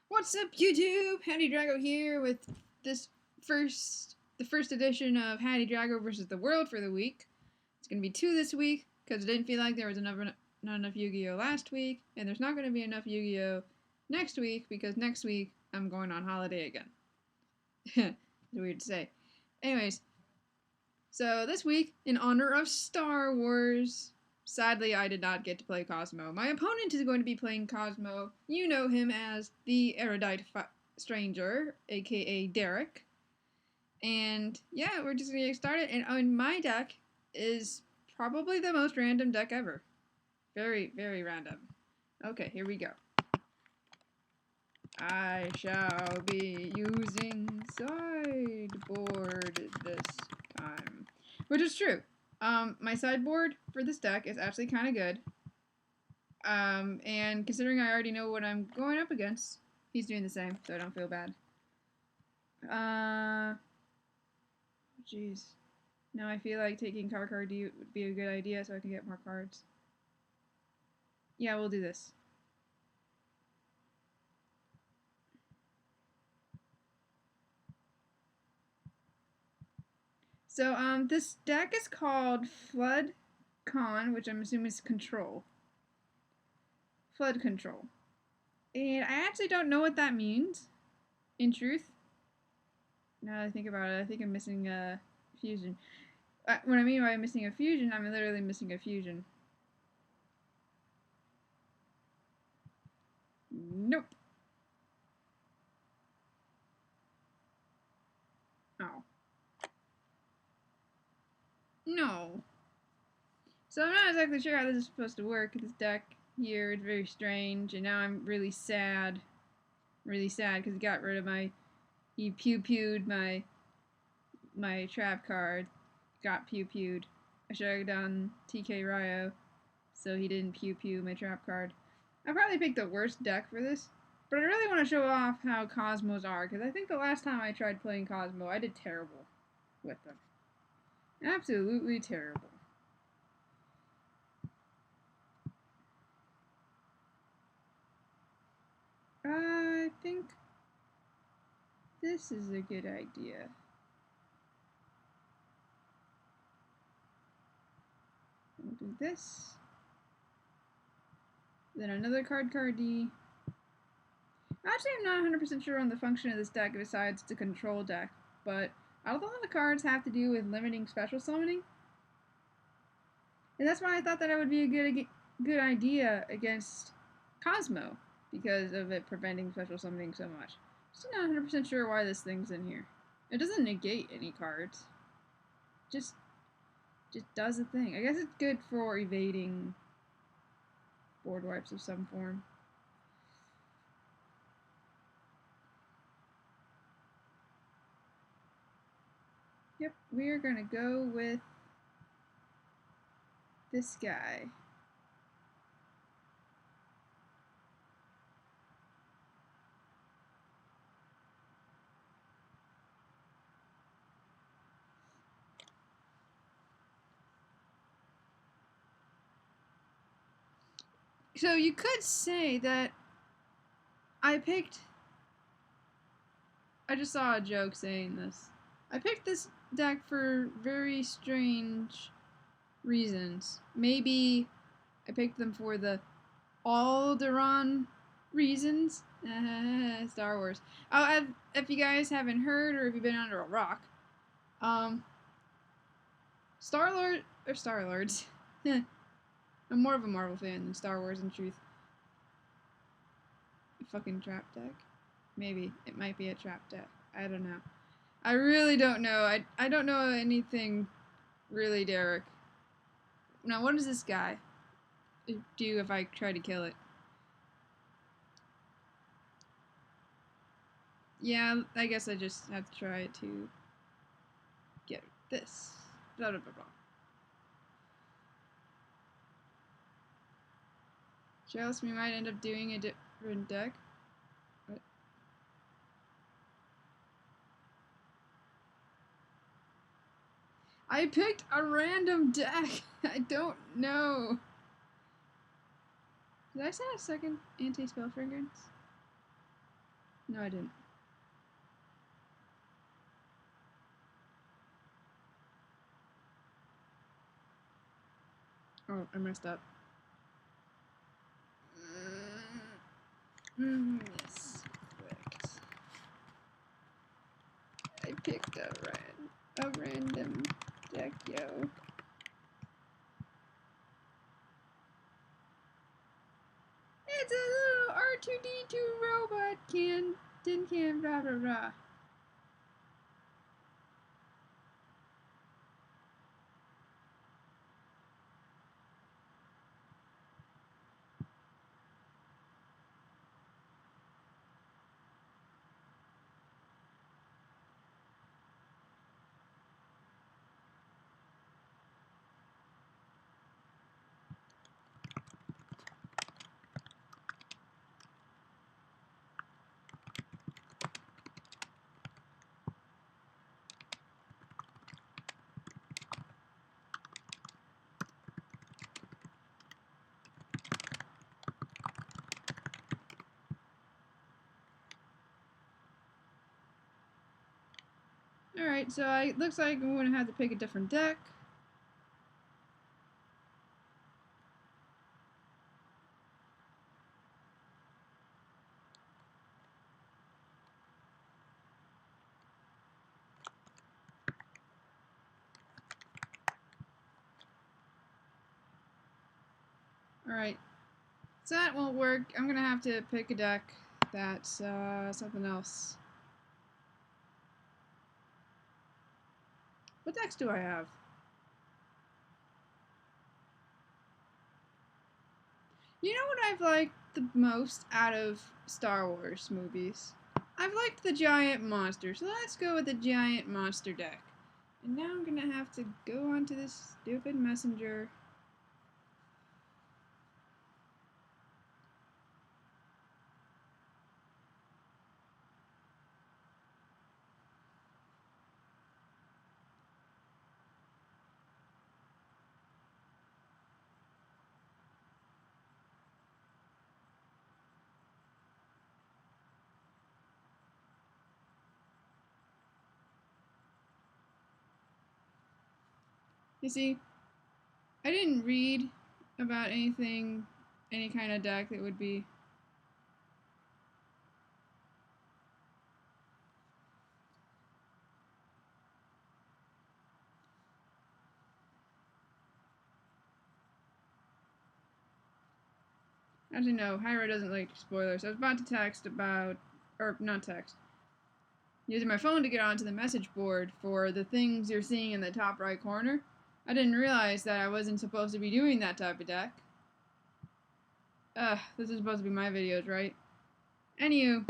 What's up, YouTube? HattyDrago here with this the first edition of HattyDrago versus the World for the week. It's gonna be 2 this week because I didn't feel like there was not enough Yu-Gi-Oh last week, and there's not gonna be enough Yu-Gi-Oh next week because next week I'm going on holiday again. It's weird to say. Anyways, so this week in honor of Star Wars. Sadly, I did not get to play Kozmo. My opponent is going to be playing Kozmo. You know him as the Erudite Stranger, aka Derek. And yeah, we're just going to get started. And on my deck is probably the most random deck ever. Very, very random. Okay, here we go. I shall be using sideboard this time. Which is true. My sideboard for this deck is actually kind of good. And considering I already know what I'm going up against, he's doing the same, so I don't feel bad. Jeez. Now I feel like taking card would be a good idea so I can get more cards. Yeah, we'll do this. So, this deck is called Flood Con, which I'm assuming is Control. Flood Control. And I actually don't know what that means, in truth. Now that I think about it, I think I'm missing a fusion. What I mean by missing a fusion, I'm literally missing a fusion. Nope. Oh. No. So I'm not exactly sure how this is supposed to work. This deck here is very strange, and now I'm really sad. Really sad because he got rid of he pew-pewed my trap card. Got pew-pewed. I should have done TK Ryo so he didn't pew-pew my trap card. I probably picked the worst deck for this, but I really want to show off how Kozmos are, because I think the last time I tried playing Kozmo, I did terrible with them. Absolutely terrible. I think this is a good idea. We'll do this. Then another card D. Actually, I'm not 100% sure on the function of this deck besides it's a control deck, but a lot of the cards have to do with limiting special summoning. And that's why I thought that it would be a good idea against Kozmo, because of it preventing special summoning so much. Still not 100% sure why this thing's in here. It doesn't negate any cards. Just does a thing. I guess it's good for evading board wipes of some form. Yep, we are gonna go with this guy. So you could say that I just saw a joke saying this. I picked this deck for very strange reasons. Maybe I picked them for the Alderaan reasons. Star Wars. Oh, if you guys haven't heard or if you've been under a rock, Star-Lords. I'm more of a Marvel fan than Star Wars, in truth. Fucking trap deck? Maybe. It might be a trap deck. I don't know. I really don't know. I don't know anything really, Derek. Now, what does this guy do if I try to kill it? Yeah, I guess I just have to try to get this. Blah, blah, blah, blah. Jealous, we might end up doing a different deck. What? I picked a random deck. I don't know. Did I set a second anti-spell fragrance? No, I didn't. Oh, I messed up. Yes, correct. I picked a random deck, yo. It's a little R2D2 robot tin can, blah blah blah. Alright, so it looks like I'm going to have to pick a different deck. Alright, so that won't work. I'm going to have to pick a deck that's something else. What decks do I have? You know what I've liked the most out of Star Wars movies? I've liked the giant monster, so let's go with the giant monster deck. And now I'm gonna have to go onto this stupid messenger. You see, I didn't read about any kind of deck that would be. Actually, no, Hyra doesn't like spoilers. I was about to text about, or not text, using my phone to get onto the message board for the things you're seeing in the top right corner. I didn't realize that I wasn't supposed to be doing that type of deck. This is supposed to be my videos, right? Anywho,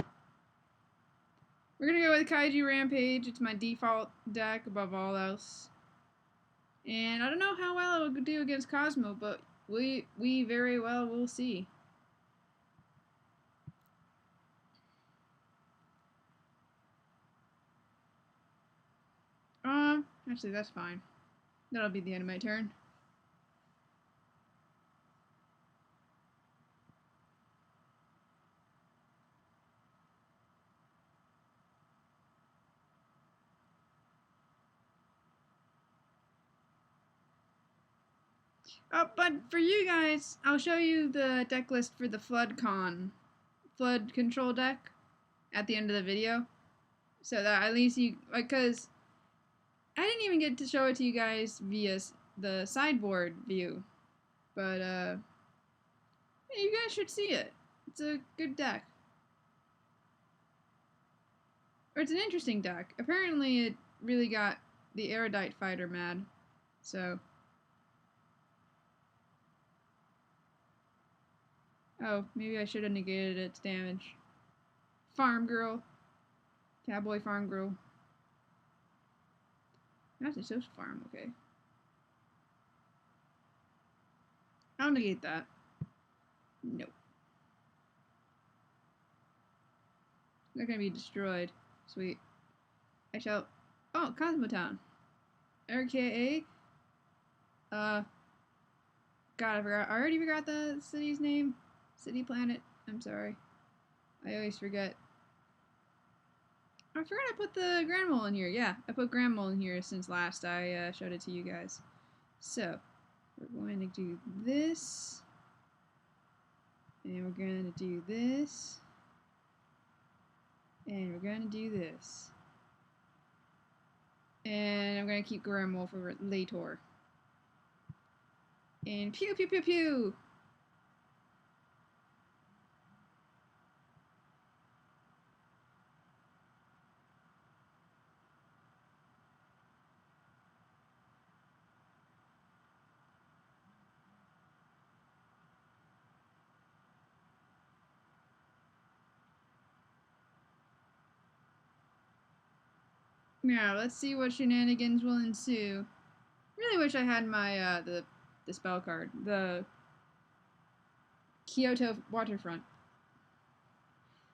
we're gonna go with Kaiju Rampage. It's my default deck above all else. And I don't know how well it will do against Kozmo, but we very well will see. Actually that's fine. That'll be the end of my turn. But for you guys, I'll show you the deck list for the Flood Control deck at the end of the video. So that at least you, because I didn't even get to show it to you guys via the sideboard view. But, you guys should see it. It's a good deck. Or it's an interesting deck. Apparently it really got the Erudite fighter mad. So. Oh, maybe I should have negated its damage. Farm Girl. Cowboy Farm Girl. Actually, so farm, okay. I'll negate that. Nope. They're gonna be destroyed. Sweet. I shall. Oh, Cosmotown. RKA. God, I forgot. I already forgot the city's name. City Planet. I'm sorry. I always forget. I forgot I put the Grand Mole in here. Yeah, I put Grand Mole in here since last I showed it to you guys. So, we're going to do this. And we're going to do this. And we're going to do this. And I'm going to keep Grand Mole for later. And pew pew pew pew! Now, let's see what shenanigans will ensue. Really wish I had my, the spell card. The Kyoto Waterfront.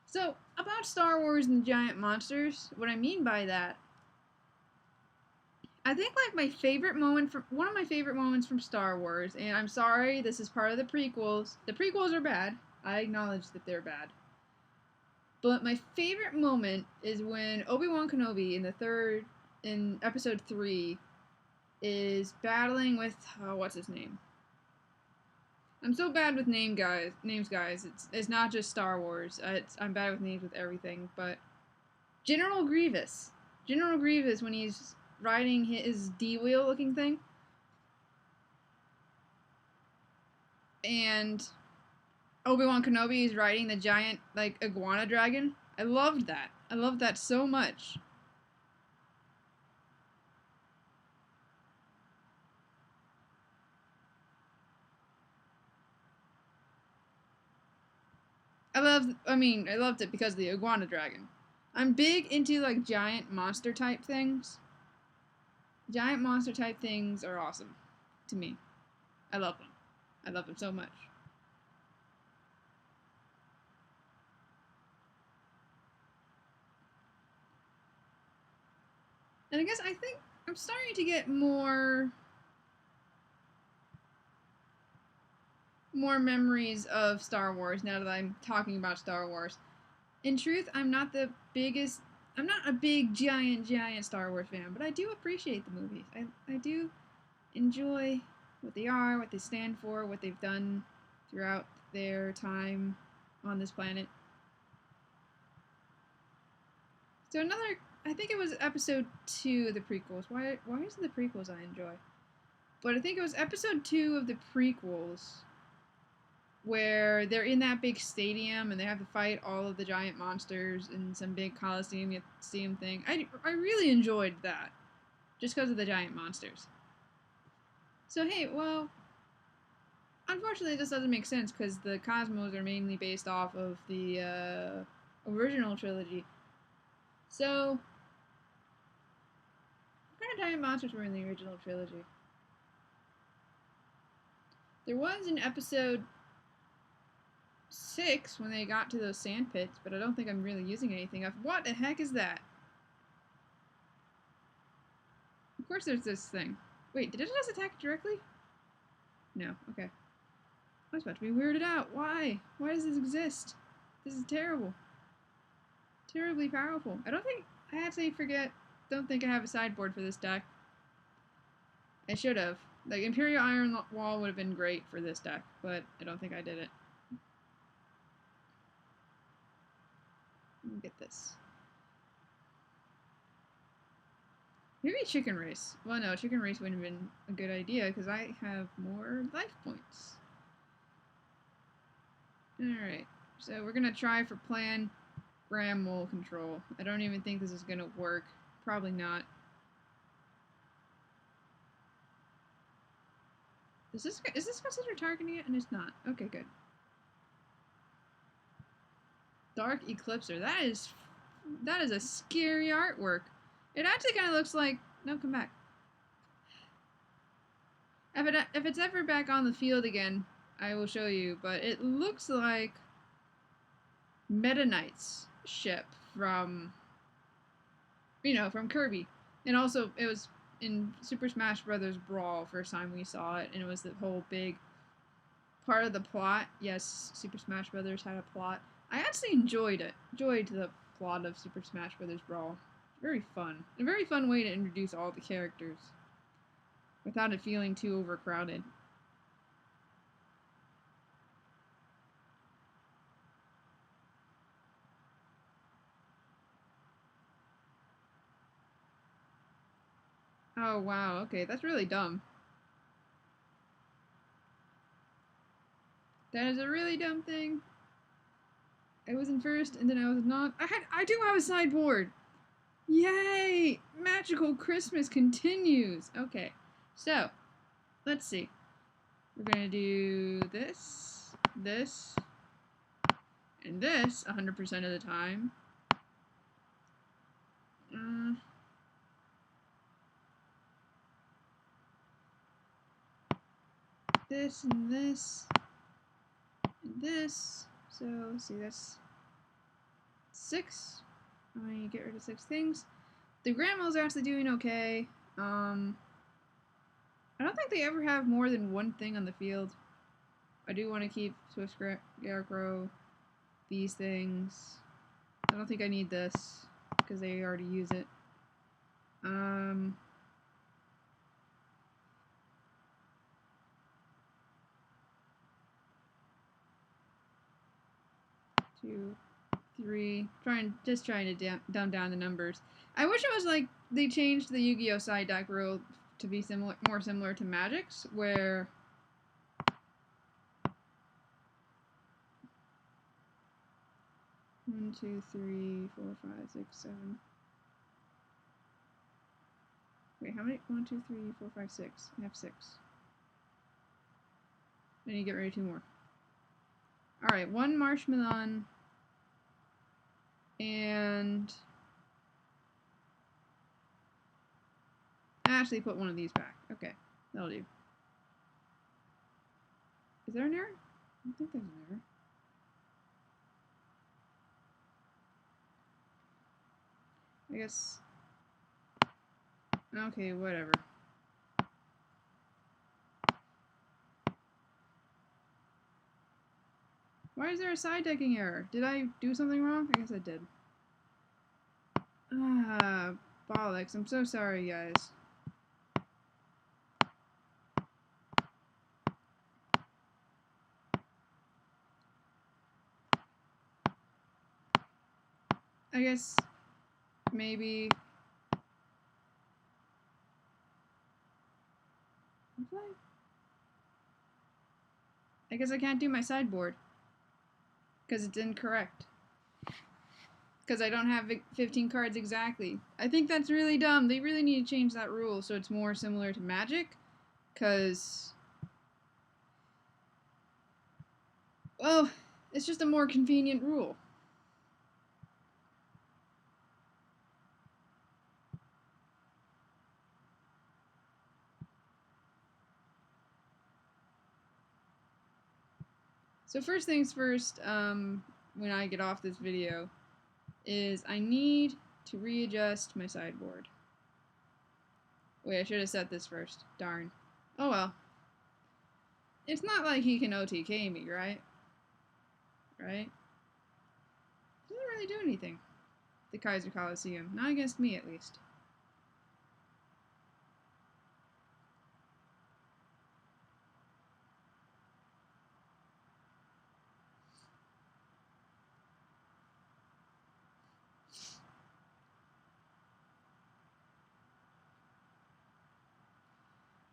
So, about Star Wars and giant monsters, what I mean by that, I think like my favorite moment from one of my favorite moments from Star Wars, and I'm sorry, this is part of the prequels. The prequels are bad. I acknowledge that they're bad. But my favorite moment is when Obi-Wan Kenobi in episode 3 is battling with what's his name? I'm so bad with names, guys. It's not just Star Wars. I'm bad with names with everything. But General Grievous when he's riding his D-wheel looking thing, and Obi-Wan Kenobi is riding the giant like iguana dragon. I loved that. I loved that so much. I loved it because of the iguana dragon. I'm big into like giant monster type things. Giant monster type things are awesome to me. I love them. I love them so much. And I guess I think I'm starting to get more memories of Star Wars now that I'm talking about Star Wars. In truth, I'm not a big giant Star Wars fan, but I do appreciate the movies. I do enjoy what they are, what they stand for, what they've done throughout their time on this planet. So I think it was episode 2 of the prequels. Why is it the prequels I enjoy? But I think it was episode 2 of the prequels where they're in that big stadium and they have to fight all of the giant monsters in some big Coliseum thing. I really enjoyed that, just because of the giant monsters. So hey, well, unfortunately this doesn't make sense because the Cosmos are mainly based off of the original trilogy. So, what kind of giant monsters were in the original trilogy? There was in episode 6 when they got to those sand pits, but I don't think I'm really using anything of. What the heck is that? Of course there's this thing. Wait, did it just attack directly? No, okay. I was about to be weirded out. Why? Why does this exist? This is terrible. Terribly powerful. Don't think I have a sideboard for this deck. I should have. Like, Imperial Iron Wall would have been great for this deck, but I don't think I did it. Let me get this. Maybe Chicken Race. Well, no, Chicken Race wouldn't have been a good idea because I have more life points. Alright, so we're going to try for plan Grand Mole control. I don't even think this is going to work. Probably not. Is this considered targeting it? And it's not. Okay, good. Dark Eclipser. That is a scary artwork. It actually kind of looks like... No, come back. If it's ever back on the field again, I will show you. But it looks like Meta Knight's ship from Kirby. And also, it was in Super Smash Bros. Brawl, first time we saw it. And it was the whole big part of the plot. Yes, Super Smash Bros. Had a plot. I actually enjoyed it. Enjoyed the plot of Super Smash Bros. Brawl. Very fun. A very fun way to introduce all the characters without it feeling too overcrowded. Oh wow, okay, that's really dumb. That is a really dumb thing. I was in first, and then I was not. I do have a sideboard! Yay! Magical Christmas continues! Okay, so, let's see. We're gonna do this, this, and this 100% of the time. This, and this, and this. So, let's see, that's 6. I'm gonna get rid of 6 things. The grandmas are actually doing okay. I don't think they ever have more than one thing on the field. I do want to keep Swift Scarecrow, these things. I don't think I need this because they already use it. 2, 3. Just trying to dumb down the numbers. I wish it was like they changed the Yu-Gi-Oh! Side deck rule to be more similar to Magic's, where 1, 2, 3, 4, 5, 6, 7. Wait, how many? 1, 2, 3, 4, 5, 6. I have 6. I need to get rid of 2 more. Alright, 1 Marshmallow. And actually put one of these back. Okay, that'll do. Is there an error? I don't think there's an error. I guess. Okay, whatever. Why is there a side decking error? Did I do something wrong? I guess I did. Ah, bollocks. I'm so sorry, guys. I guess maybe. I guess I can't do my sideboard because it's incorrect. Because I don't have 15 cards exactly. I think that's really dumb. They really need to change that rule so it's more similar to Magic. Because, well, it's just a more convenient rule. So first things first, when I get off this video, is I need to readjust my sideboard. Wait, I should have set this first. Darn. Oh well. It's not like he can OTK me, right? Right? Doesn't really do anything. The Kaiser Coliseum. Not against me, at least.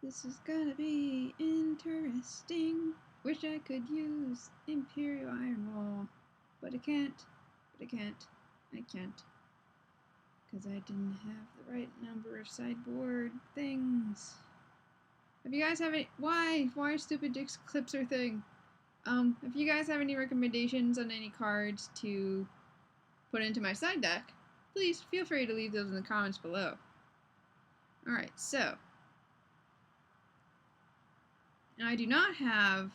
This is gonna be interesting. Wish I could use Imperial Iron Wall, but I can't. But I can't. I can't. Because I didn't have the right number of sideboard things. If you guys have any... Why stupid Dick's Clipser thing? If you guys have any recommendations on any cards to put into my side deck, please feel free to leave those in the comments below. Alright, so... I do not have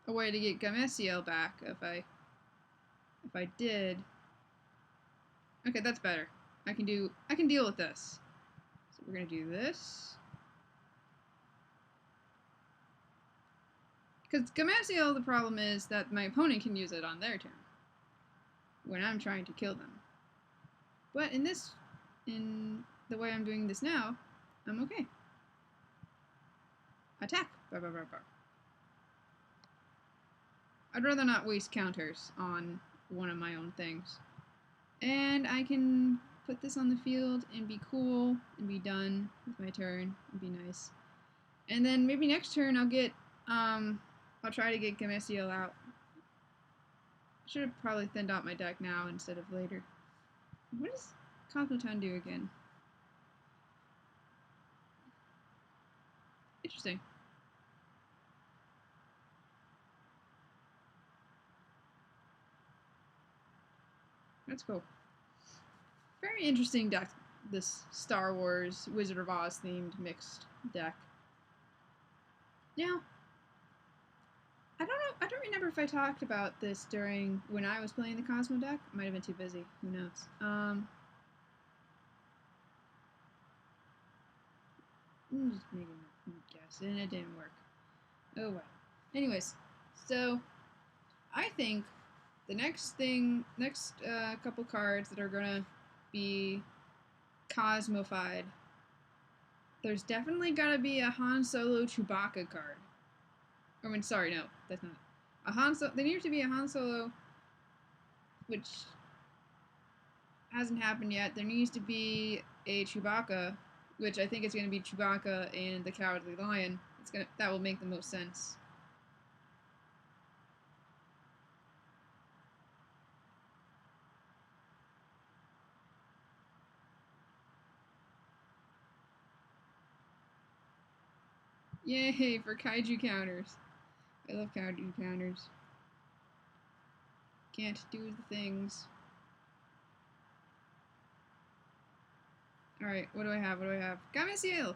a way to get Weeeeell back if I did. Okay, that's better. I can deal with this. So we're gonna do this. Because Weeeeell, the problem is that my opponent can use it on their turn. when I'm trying to kill them. But in the way I'm doing this now, I'm okay. Attack! Bah, bah, bah, bah. I'd rather not waste counters on one of my own things. And I can put this on the field and be cool and be done with my turn and be nice. And then maybe next turn I'll try to get Weeeeell out. Should have probably thinned out my deck now instead of later. What does Kozmo do again? Interesting. That's cool. Very interesting deck, this Star Wars Wizard of Oz themed mixed deck. Now, I don't know, I don't remember if I talked about this during when I was playing the Kozmo deck. I might have been too busy, who knows. I'm just making a guess, and it didn't work. Oh well. Anyways, so I think the next couple cards that are gonna be Cosmofied, there's definitely gotta be a Han Solo Chewbacca card. I mean, sorry, no, that's not a Han Solo. There needs to be a Han Solo, which hasn't happened yet. There needs to be a Chewbacca, which I think is gonna be Chewbacca and the Cowardly Lion. That will make the most sense. Yay for Kaiju counters. I love Kaiju counters. Can't do the things. Alright, what do I have? Weeeeell!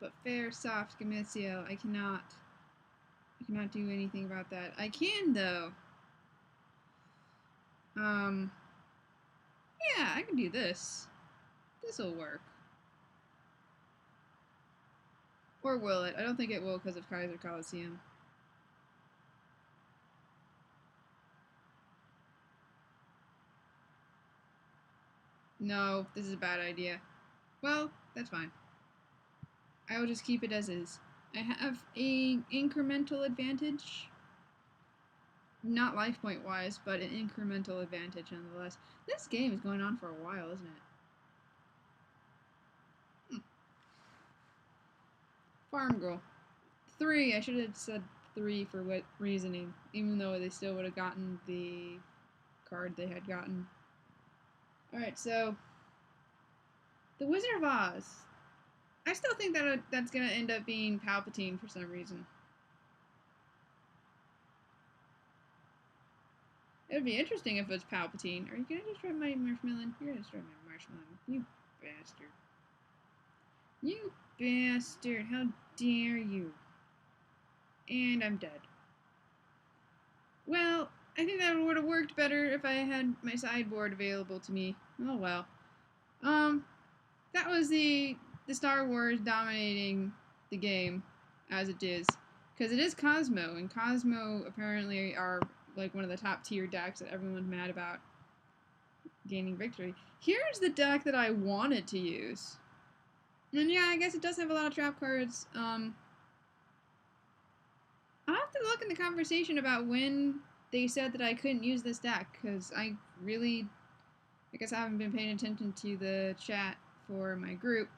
But fair, soft Weeeeell. I cannot do anything about that. I can, though. Yeah, I can do this. This'll work. Or will it? I don't think it will because of Kaiser Coliseum. No, this is a bad idea. Well, that's fine. I will just keep it as is. I have an incremental advantage. Not life point wise, but an incremental advantage nonetheless. This game is going on for a while, isn't it? Farm Girl. 3. I should have said 3 for what reasoning, even though they still would have gotten the card they had gotten. Alright, so the Wizard of Oz. I still think that that's going to end up being Palpatine for some reason. It would be interesting if it was Palpatine. Are you going to destroy my marshmallow? You're going to destroy my marshmallow. You bastard. You bastard. How dare you? And I'm dead. Well, I think that would have worked better if I had my sideboard available to me. Oh well. That was the Star Wars dominating the game as it is. Because it is Kozmo, and Kozmo apparently are like one of the top tier decks that everyone's mad about gaining victory. Here's the deck that I wanted to use. And yeah, I guess it does have a lot of trap cards. I'll have to look in the conversation about when they said that I couldn't use this deck, because I guess I haven't been paying attention to the chat for my group,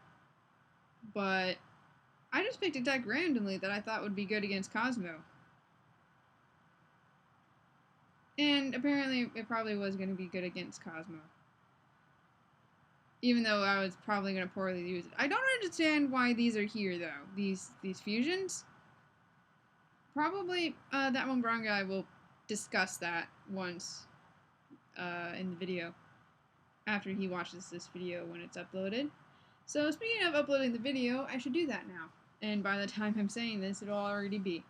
but I just picked a deck randomly that I thought would be good against Kozmo. And apparently it probably was going to be good against Kozmo. Even though I was probably going to poorly use it. I don't understand why these are here, though. These fusions. Probably that one brown guy will discuss that once in the video. After he watches this video when it's uploaded. So speaking of uploading the video, I should do that now. And by the time I'm saying this, it'll already be.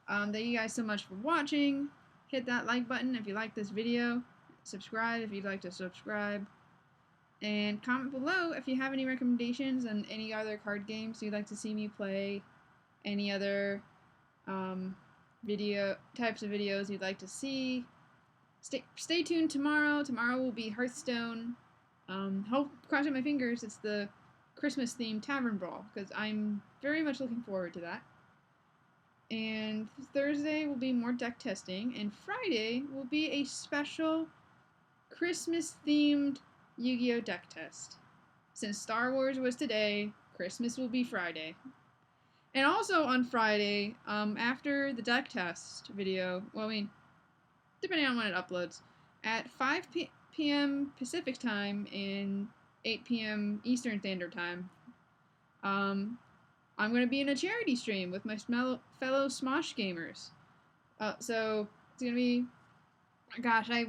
Thank you guys so much for watching. Hit that like button if you like this video. Subscribe if you'd like to subscribe. And comment below if you have any recommendations on any other card games you'd like to see me play. Any other types of videos you'd like to see. Stay tuned tomorrow. Tomorrow will be Hearthstone. Hope, crossing my fingers, it's the Christmas themed Tavern Brawl, because I'm very much looking forward to that. And Thursday will be more deck testing, and Friday will be a special Christmas themed Yu-Gi-Oh! Deck test. Since Star Wars was today, Christmas will be Friday. And also on Friday, after the deck test video, well, I mean, depending on when it uploads, at 5 p.m. Pacific time and 8 p.m. Eastern Standard Time, I'm going to be in a charity stream with my fellow Smosh gamers. So it's going to be, gosh, I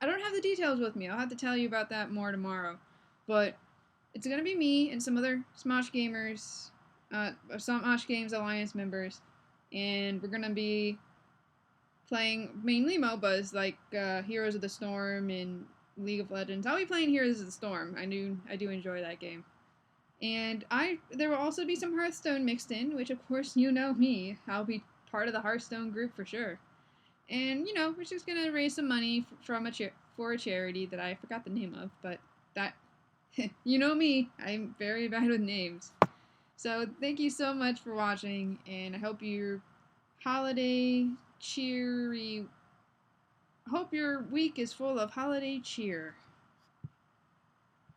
don't have the details with me. I'll have to tell you about that more tomorrow. But it's going to be me and some other Smosh gamers, some Smosh Games Alliance members, and we're going to be playing mainly MOBAs like Heroes of the Storm and League of Legends. I'll be playing Heroes of the Storm. I do enjoy that game. And there will also be some Hearthstone mixed in, which of course you know me. I'll be part of the Hearthstone group for sure. And we're just gonna raise some money for a charity that I forgot the name of, but that you know me, I'm very bad with names. So thank you so much for watching, and I hope your holiday cheery. Hope your week is full of holiday cheer.